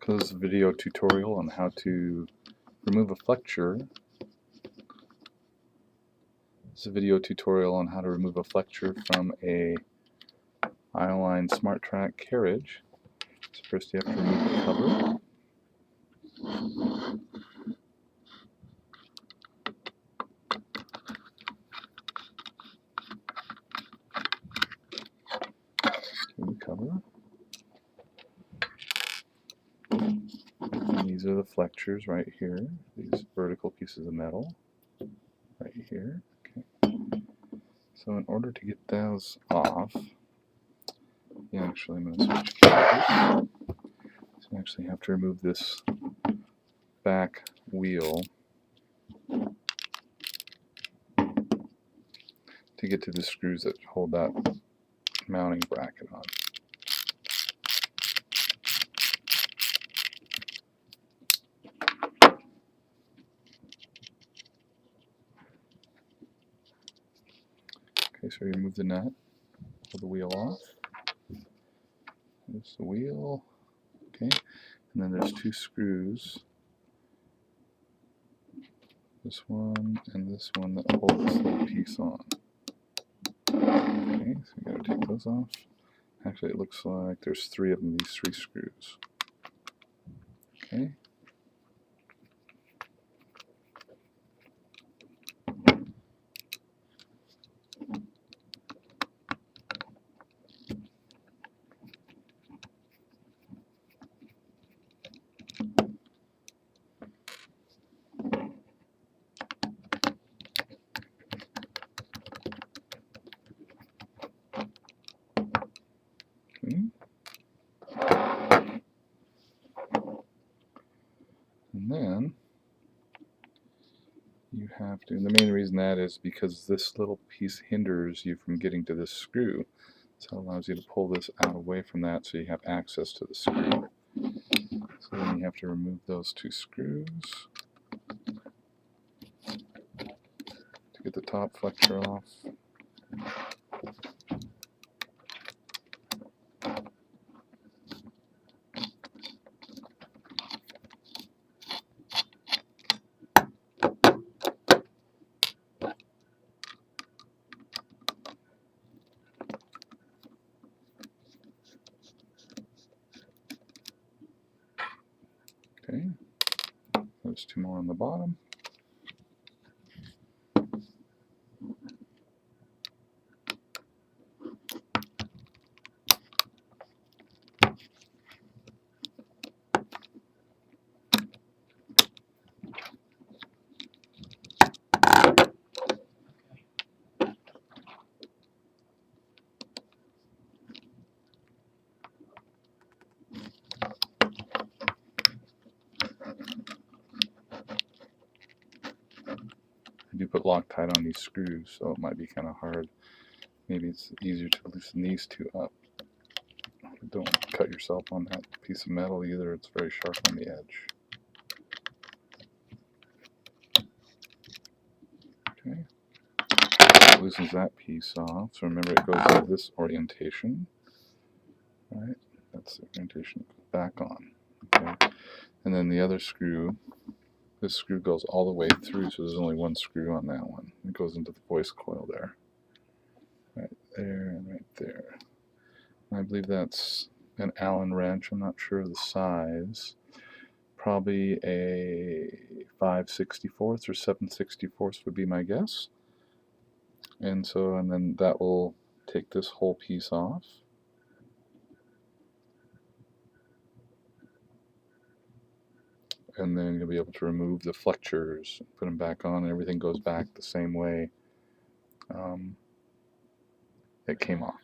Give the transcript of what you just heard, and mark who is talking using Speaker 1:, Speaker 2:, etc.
Speaker 1: This is a video tutorial on how to remove a flexure. This is a video tutorial on how to remove a flexure from a Ioline SmarTrac Carriage. So first you have to remove the cover. The cover. And these are the flexures right here. These vertical pieces of metal right here. Okay. So in order to get those off, I'm going to switch cameras. So you actually have to remove this back wheel to get to the screws that hold that mounting bracket on. Okay, so you remove the nut, pull the wheel off. There's the wheel, okay, and then there's two screws. This one and this one that hold this little piece on. Okay, so you gotta take those off. Actually, it looks like there's three of them, these three screws. Okay. And then you have to, and the main reason that is because this little piece hinders you from getting to this screw. So it allows you to pull this out away from that so you have access to the screw. So then you have to remove those two screws to get the top flexure off. Okay, there's two more on the bottom. I do put Loctite on these screws, so it might be kind of hard. Maybe it's easier to loosen these two up. Don't cut yourself on that piece of metal either, it's very sharp on the edge. Okay, it loosens that piece off, so remember it goes in this orientation. Right, that's the orientation it goes back on. Okay, and then the other screw, this screw goes all the way through, so there's only one screw on that one. It goes into the voice coil there. Right there and right there. And I believe that's an Allen wrench, I'm not sure of the size. Probably a 5/64 or 7/64 would be my guess. And then that will take this whole piece off. And then you'll be able to remove the flexures, put them back on, and everything goes back the same way it came off.